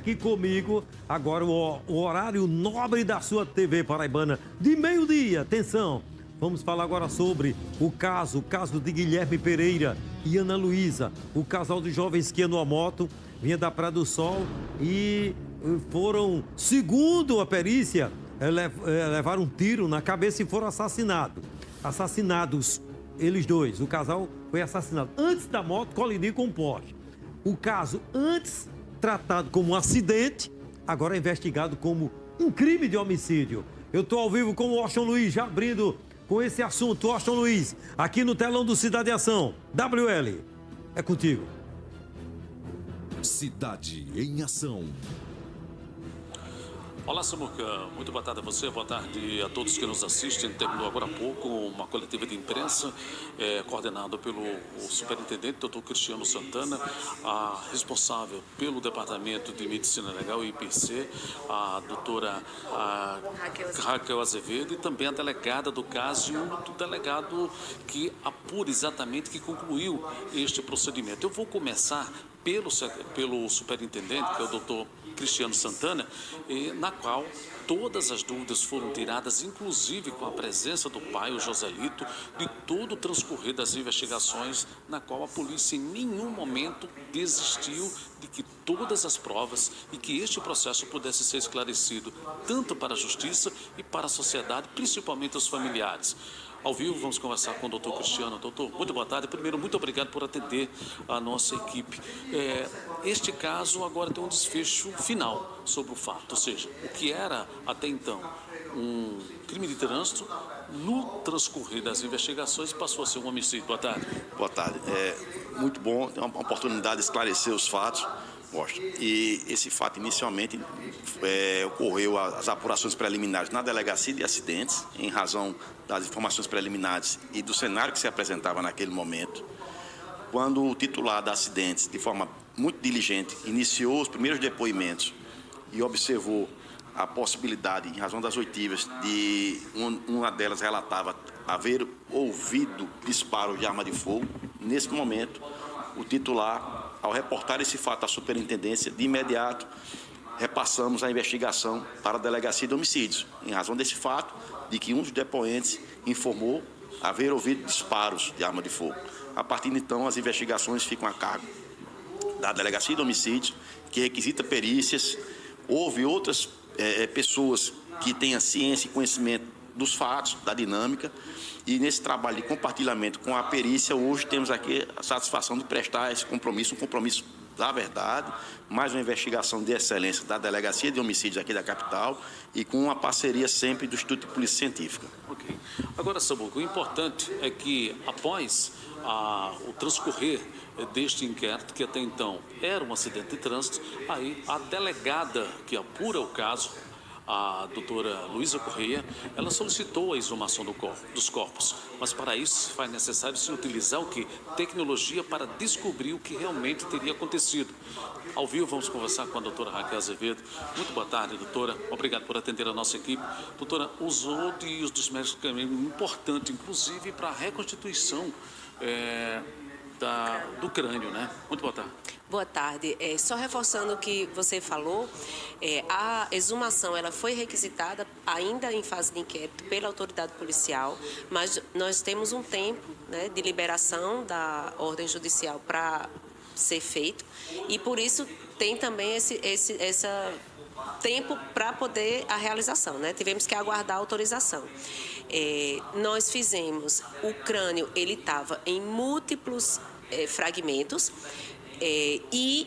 aqui comigo agora o horário nobre da sua TV paraibana de meio-dia. Atenção, vamos falar agora sobre o caso de Guilherme Pereira e Ana Luísa, o casal de jovens que ia numa moto, vinha da Praia do Sol e foram, segundo a perícia, levaram um tiro na cabeça e foram assassinados, eles dois. O casal foi assassinado antes da moto colidir com um poste. O caso, antes tratado como um acidente, agora é investigado como um crime de homicídio. Eu estou ao vivo com o Washington Luiz, já abrindo com esse assunto. Washington Luiz, aqui no telão do Cidade em Ação. WL, é contigo. Cidade em Ação. Olá, Samuca. Muito boa tarde a você, boa tarde a todos que nos assistem. Terminou agora há pouco uma coletiva de imprensa coordenada pelo superintendente, Dr. Cristiano Santana, a responsável pelo Departamento de Medicina Legal e IPC, a doutora Raquel Azevedo, e também a delegada do caso e o delegado que apura exatamente, que concluiu este procedimento. Eu vou começar pelo superintendente, que é o doutor Cristiano Santana, na qual todas as dúvidas foram tiradas, inclusive com a presença do pai, o Joselito, de todo o transcorrer das investigações, na qual a polícia em nenhum momento desistiu de que todas as provas e que este processo pudesse ser esclarecido, tanto para a justiça e para a sociedade, principalmente os familiares. Ao vivo, vamos conversar com o doutor Cristiano. Doutor, muito boa tarde. Primeiro, muito obrigado por atender a nossa equipe. Este caso agora tem um desfecho final sobre o fato, ou seja, o que era até então um crime de trânsito, no transcorrer das investigações passou a ser um homicídio. Boa tarde. Boa tarde. Muito bom, ter uma oportunidade de esclarecer os fatos. E esse fato inicialmente ocorreu as apurações preliminares na delegacia de acidentes, em razão das informações preliminares e do cenário que se apresentava naquele momento. Quando o titular da acidentes, de forma muito diligente, iniciou os primeiros depoimentos e observou a possibilidade, em razão das oitivas, de uma delas relatava haver ouvido disparos de arma de fogo, nesse momento, o titular, ao reportar esse fato à superintendência, de imediato repassamos a investigação para a delegacia de homicídios, em razão desse fato de que um dos depoentes informou haver ouvido disparos de arma de fogo. A partir de então, as investigações ficam a cargo da delegacia de homicídios, que requisita perícias. Houve outras pessoas que têm a ciência e conhecimento dos fatos, da dinâmica, e nesse trabalho de compartilhamento com a perícia, hoje temos aqui a satisfação de prestar esse compromisso, um compromisso da verdade, mais uma investigação de excelência da Delegacia de Homicídios aqui da capital e com uma parceria sempre do Instituto de Polícia Científica. Ok. Agora, Samuca, o importante é que após o transcorrer deste inquérito, que até então era um acidente de trânsito, aí a delegada que apura o caso, a doutora Luísa Correia, ela solicitou a exumação dos corpos, mas para isso faz necessário se utilizar o quê? Tecnologia para descobrir o que realmente teria acontecido. Ao vivo vamos conversar com a doutora Raquel Azevedo. Muito boa tarde, doutora. Obrigado por atender a nossa equipe. Doutora, os odds dos médicos é importante, inclusive para a reconstituição do crânio, né? Muito boa tarde. Boa tarde. Só reforçando o que você falou, a exumação ela foi requisitada ainda em fase de inquérito pela autoridade policial, mas nós temos um tempo, né, de liberação da ordem judicial para ser feito e por isso tem também esse tempo para poder a realização, né? Tivemos que aguardar a autorização. Nós fizemos, o crânio ele estava em múltiplos fragmentos. E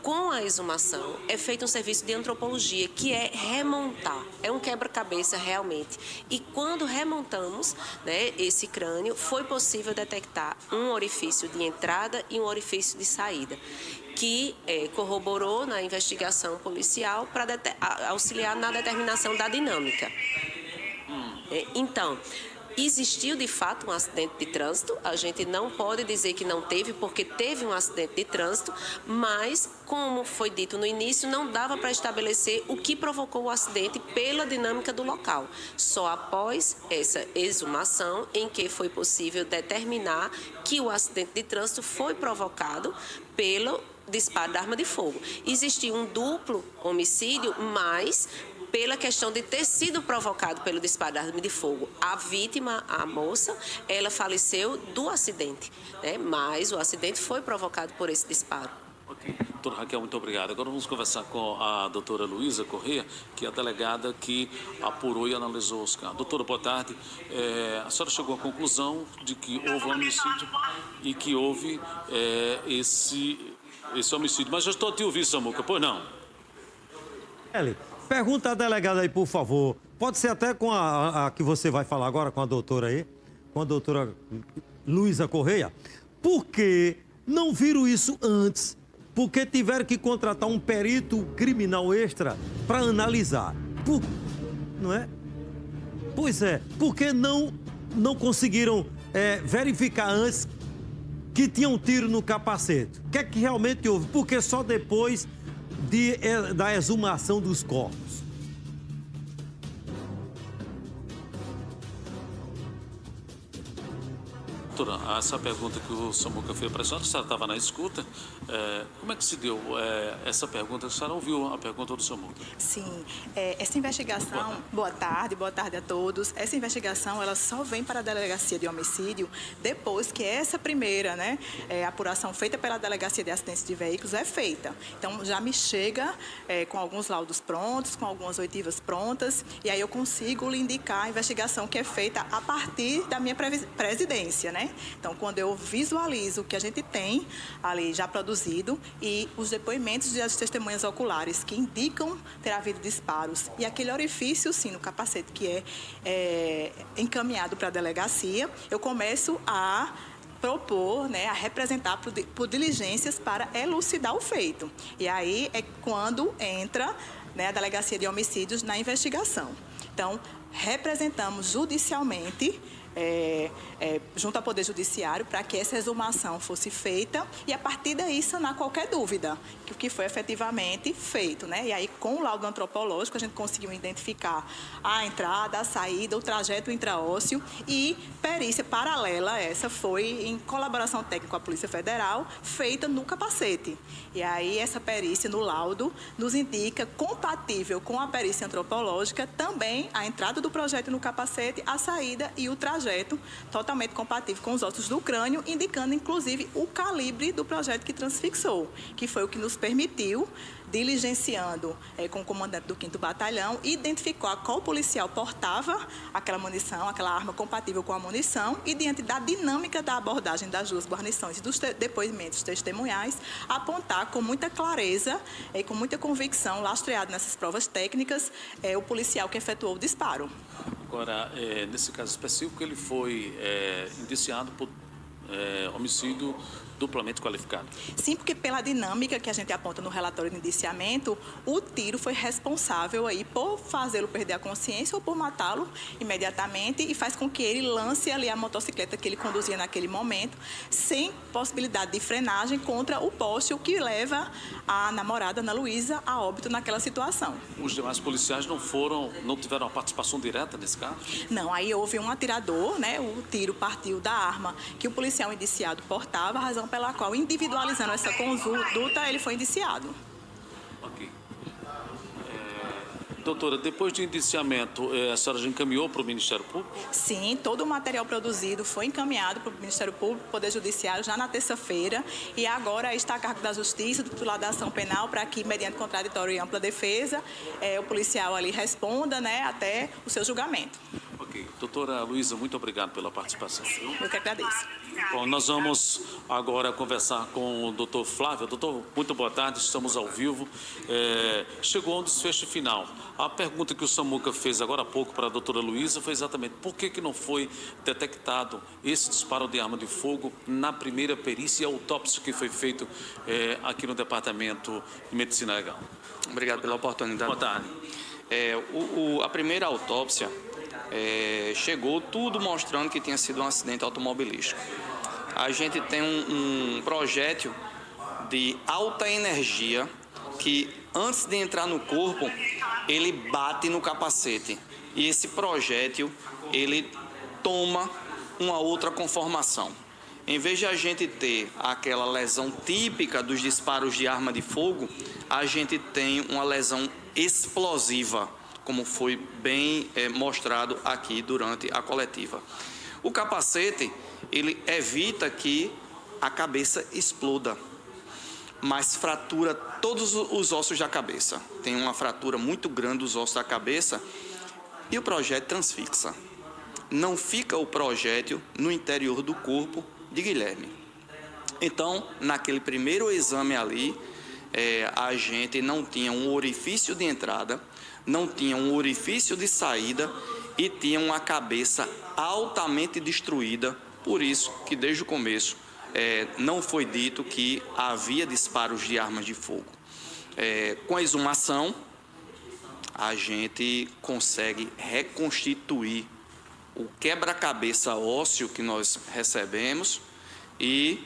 com a exumação é feito um serviço de antropologia, que é remontar, é um quebra-cabeça realmente. E quando remontamos, né, esse crânio, foi possível detectar um orifício de entrada e um orifício de saída, que corroborou na investigação policial para auxiliar na determinação da dinâmica. Então, existiu de fato um acidente de trânsito, a gente não pode dizer que não teve, porque teve um acidente de trânsito, mas, como foi dito no início, não dava para estabelecer o que provocou o acidente pela dinâmica do local. Só após essa exumação em que foi possível determinar que o acidente de trânsito foi provocado disparo da arma de fogo. Existiu um duplo homicídio, mas pela questão de ter sido provocado pelo disparo da arma de fogo. A vítima, a moça, ela faleceu do acidente, né? Mas o acidente foi provocado por esse disparo. Ok. Doutora Raquel, muito obrigado. Agora vamos conversar com a doutora Luísa Corrêa, que é a delegada que apurou e analisou os casos. Doutora, boa tarde. A senhora chegou à conclusão de que houve um homicídio e que houve esse homicídio. Mas já estou a te ouvir, Samuca, pois não? Eli, pergunta à delegada aí, por favor. Pode ser até com a que você vai falar agora, com a doutora aí, com a doutora Luísa Corrêa. Por que não viram isso antes? Porque tiveram que contratar um perito criminal extra para analisar. Não é? Pois é, porque não conseguiram verificar antes que tinha um tiro no capacete? O que é que realmente houve? Porque só depois da exumação dos corpos. Doutora, essa pergunta que o Samuca fez para a senhora estava na escuta. Como é que se deu essa pergunta? A senhora ouviu a pergunta do Samuca? Sim, essa investigação... Boa tarde a todos. Essa investigação, ela só vem para a Delegacia de Homicídio depois que essa primeira, né, apuração feita pela Delegacia de Acidentes de Veículos é feita. Então, já me chega com alguns laudos prontos, com algumas oitivas prontas, e aí eu consigo lhe indicar a investigação que é feita a partir da minha presidência, né? Então, quando eu visualizo o que a gente tem ali já produzido e os depoimentos das testemunhas oculares que indicam ter havido disparos e aquele orifício, sim, no capacete que é encaminhado para a delegacia, eu começo a propor, né, a representar por diligências para elucidar o feito. E aí é quando entra, né, a Delegacia de Homicídios na investigação. Então, representamos judicialmente junto ao Poder Judiciário para que essa exumação fosse feita e, a partir daí, sanar qualquer dúvida o que foi efetivamente feito, né? E aí, com o laudo antropológico, a gente conseguiu identificar a entrada, a saída, o trajeto intraósseo e perícia paralela, essa foi em colaboração técnica com a Polícia Federal, feita no capacete. E aí, essa perícia no laudo nos indica, compatível com a perícia antropológica, também a entrada do projétil no capacete, a saída e o trajeto totalmente compatível com os ossos do crânio, indicando, inclusive, o calibre do projétil que transfixou, que foi o que nos permitiu, diligenciando com o comandante do 5º Batalhão, identificar qual policial portava aquela munição, aquela arma compatível com a munição, e, diante da dinâmica da abordagem das duas guarnições e dos depoimentos testemunhais, apontar com muita clareza e com muita convicção, lastreado nessas provas técnicas, o policial que efetuou o disparo. Agora, nesse caso específico, ele foi indiciado por homicídio duplamente qualificado. Sim, porque pela dinâmica que a gente aponta no relatório de indiciamento, o tiro foi responsável aí por fazê-lo perder a consciência ou por matá-lo imediatamente, e faz com que ele lance ali a motocicleta que ele conduzia naquele momento, sem possibilidade de frenagem contra o poste, o que leva a namorada, Ana Luísa, a óbito naquela situação. Os demais policiais não tiveram a participação direta nesse caso? Não, aí houve um atirador, né? O tiro partiu da arma que o policial indiciado portava, a razão pela qual, individualizando essa conduta, ele foi indiciado. Ok. Doutora, depois do indiciamento, a senhora já encaminhou para o Ministério Público? Sim, todo o material produzido foi encaminhado para o Ministério Público, Poder Judiciário, já na terça-feira, e agora está a cargo da Justiça, do titular da ação penal, para que, mediante contraditório e ampla defesa, o policial ali responda, né, até o seu julgamento. Ok. Doutora Luísa, muito obrigado pela participação. Eu que agradeço. Bom, nós vamos agora conversar com o doutor Flávio. Doutor, muito boa tarde, estamos ao vivo. Chegou um desfecho final. A pergunta que o Samuca fez agora há pouco para a doutora Luísa foi exatamente por que não foi detectado esse disparo de arma de fogo na primeira perícia e autópsia que foi feito aqui no Departamento de Medicina Legal. Obrigado pela oportunidade. Boa tarde. A primeira autópsia chegou tudo mostrando que tinha sido um acidente automobilístico. A gente tem um projétil de alta energia que, antes de entrar no corpo, ele bate no capacete. E esse projétil, ele toma uma outra conformação. Em vez de a gente ter aquela lesão típica dos disparos de arma de fogo, a gente tem uma lesão explosiva, como foi bem mostrado aqui durante a coletiva. O capacete, ele evita que a cabeça exploda, mas fratura todos os ossos da cabeça. Tem uma fratura muito grande dos ossos da cabeça e o projétil transfixa. Não fica o projétil no interior do corpo de Guilherme. Então, naquele primeiro exame ali, a gente não tinha um orifício de entrada, não tinha um orifício de saída e tinha uma cabeça altamente destruída. Por isso que desde o começo não foi dito que havia disparos de armas de fogo. Com a exumação, a gente consegue reconstituir o quebra-cabeça ósseo que nós recebemos e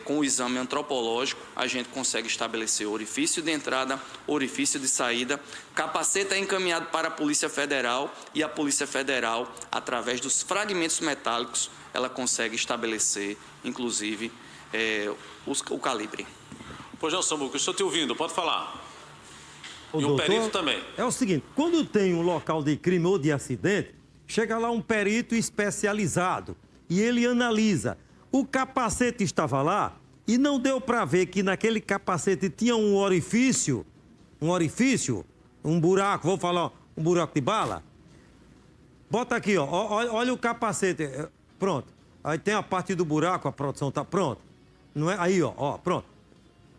com o exame antropológico a gente consegue estabelecer orifício de entrada, orifício de saída. Capacete é encaminhado para a Polícia Federal e a Polícia Federal, através dos fragmentos metálicos, ela consegue estabelecer, inclusive, o calibre. Pois não, Samuca, estou te ouvindo, pode falar. O E o doutor, perito também. É o seguinte, quando tem um local de crime ou de acidente, chega lá um perito especializado e ele analisa. O capacete estava lá e não deu para ver que naquele capacete tinha um orifício, um buraco, vou falar, um buraco de bala. Bota aqui, ó, olha o capacete, pronto. Aí tem a parte do buraco, a produção tá pronto. Não é? Aí, ó, pronto.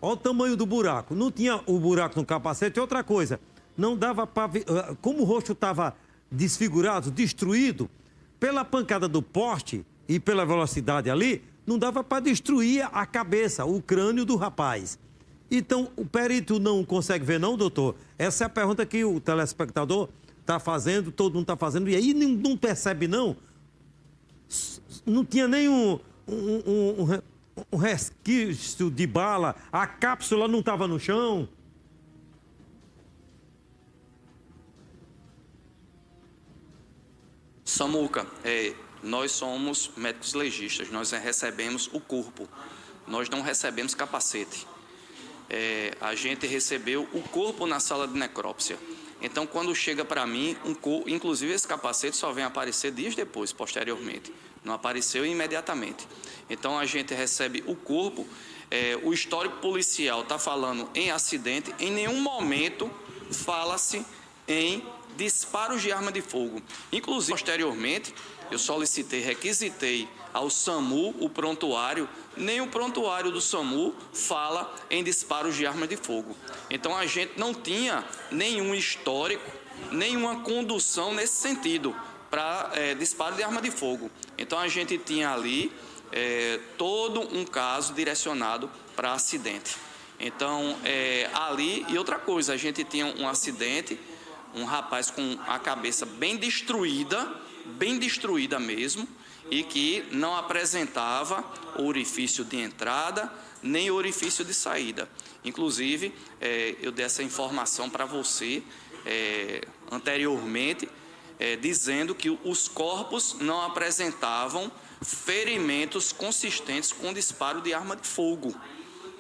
Olha o tamanho do buraco. Não tinha o buraco no capacete, outra coisa. Não dava para ver, como o rosto estava desfigurado, destruído, pela pancada do poste e pela velocidade ali, não dava para destruir a cabeça, o crânio do rapaz. Então, o perito não consegue ver não, doutor? Essa é a pergunta que o telespectador está fazendo, todo mundo está fazendo, e aí não percebe não? Não tinha nenhum um resquício de bala, a cápsula não estava no chão? Samuca, nós somos médicos legistas, nós recebemos o corpo, nós não recebemos capacete. A gente recebeu o corpo na sala de necrópsia. Então, quando chega para mim, inclusive esse capacete só vem aparecer dias depois, posteriormente. Não apareceu imediatamente. Então, a gente recebe o corpo, o histórico policial está falando em acidente, em nenhum momento fala-se em disparos de arma de fogo. Inclusive, posteriormente, eu requisitei ao SAMU o prontuário, nem o prontuário do SAMU fala em disparos de arma de fogo. Então, a gente não tinha nenhum histórico, nenhuma condução nesse sentido para disparo de arma de fogo. Então, a gente tinha ali todo um caso direcionado para acidente. Então, ali, e outra coisa, a gente tinha um acidente, um rapaz com a cabeça bem destruída mesmo, e que não apresentava orifício de entrada nem orifício de saída. Inclusive, eu dei essa informação para você anteriormente, dizendo que os corpos não apresentavam ferimentos consistentes com disparo de arma de fogo.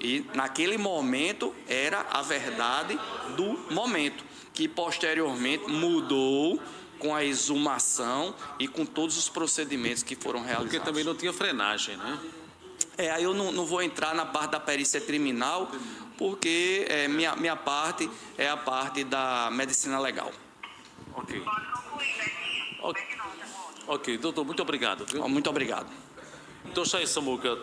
E naquele momento era a verdade do momento, que posteriormente mudou com a exumação e com todos os procedimentos que foram realizados. Porque também não tinha frenagem, né? Aí eu não vou entrar na parte da perícia criminal, porque minha parte é a parte da medicina legal. Ok, doutor, muito obrigado. Viu? Muito obrigado. Então, Chay Samuca,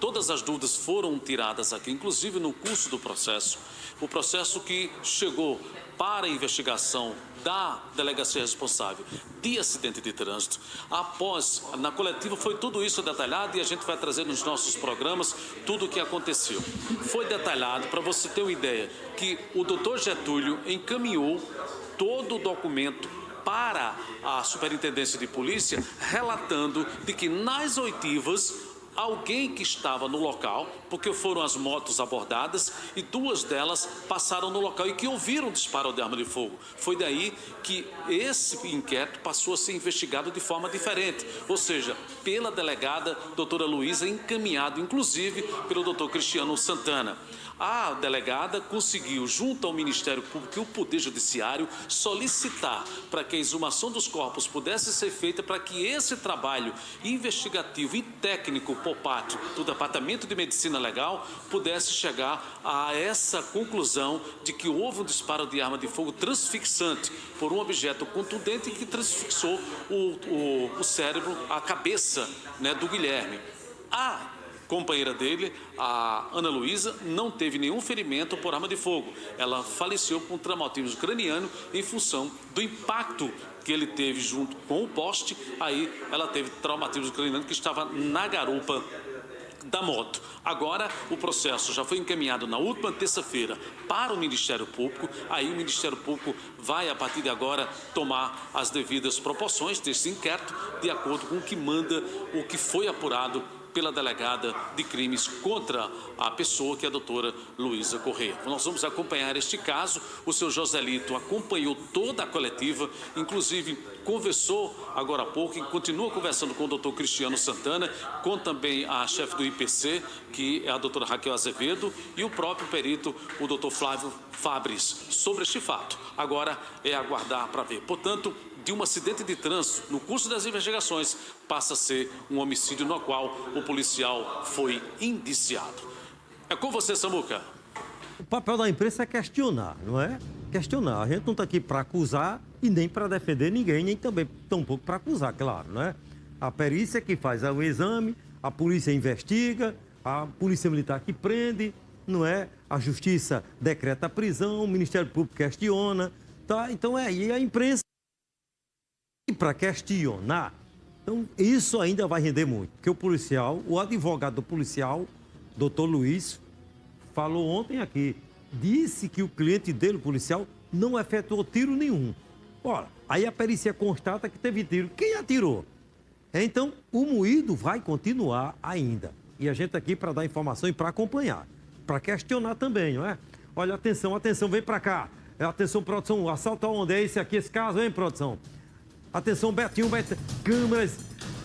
todas as dúvidas foram tiradas aqui, inclusive no curso do processo. O processo que chegou para a investigação da delegacia responsável de acidente de trânsito. Após, na coletiva, foi tudo isso detalhado e a gente vai trazer nos nossos programas tudo o que aconteceu. Foi detalhado, para você ter uma ideia, que o doutor Getúlio encaminhou todo o documento para a Superintendência de Polícia, relatando de que nas oitivas alguém que estava no local, porque foram as motos abordadas e 2 delas passaram no local e que ouviram o disparo de arma de fogo. Foi daí que esse inquérito passou a ser investigado de forma diferente, ou seja, pela delegada doutora Luísa, encaminhado inclusive pelo doutor Cristiano Santana. A delegada conseguiu, junto ao Ministério Público e o Poder Judiciário, solicitar para que a exumação dos corpos pudesse ser feita para que esse trabalho investigativo e técnico por parte do Departamento de Medicina Legal pudesse chegar a essa conclusão de que houve um disparo de arma de fogo transfixante por um objeto contundente que transfixou o cérebro, a cabeça, né, do Guilherme. A companheira dele, a Ana Luísa, não teve nenhum ferimento por arma de fogo. Ela faleceu com traumatismo craniano em função do impacto que ele teve junto com o poste. Aí ela teve traumatismo craniano que estava na garupa da moto. Agora, o processo já foi encaminhado na última terça-feira para o Ministério Público. Aí o Ministério Público vai, a partir de agora, tomar as devidas proporções desse inquérito, de acordo com o que manda, o que foi apurado pela delegada de crimes contra a pessoa, que é a doutora Luísa Correia. Nós vamos acompanhar este caso. O seu Joselito acompanhou toda a coletiva, inclusive conversou agora há pouco e continua conversando com o doutor Cristiano Santana, com também a chefe do IPC, que é a doutora Raquel Azevedo, e o próprio perito, o doutor Flávio Fabris, sobre este fato. Agora é aguardar para ver. Portanto, de um acidente de trânsito, no curso das investigações, passa a ser um homicídio no qual o policial foi indiciado. É com você, Samuca. O papel da imprensa é questionar, não é? Questionar. A gente não está aqui para acusar e nem para defender ninguém, nem também tampouco para acusar, claro, não é? A perícia que faz o exame, a polícia investiga, a polícia militar que prende, não é? A justiça decreta a prisão, o Ministério Público questiona, tá? Então e a imprensa para questionar. Então, isso ainda vai render muito, porque o policial, o advogado do policial, doutor Luiz, falou ontem aqui, disse que o cliente dele, o policial, não efetuou tiro nenhum. Ora, aí a perícia constata que teve tiro. Quem atirou? Então, o moído vai continuar ainda. E a gente aqui para dar informação e para acompanhar, para questionar também, não é? Olha, atenção, vem para cá. Atenção, produção, o assalto aonde é esse aqui, esse caso, hein, produção? Atenção, Betinho, câmeras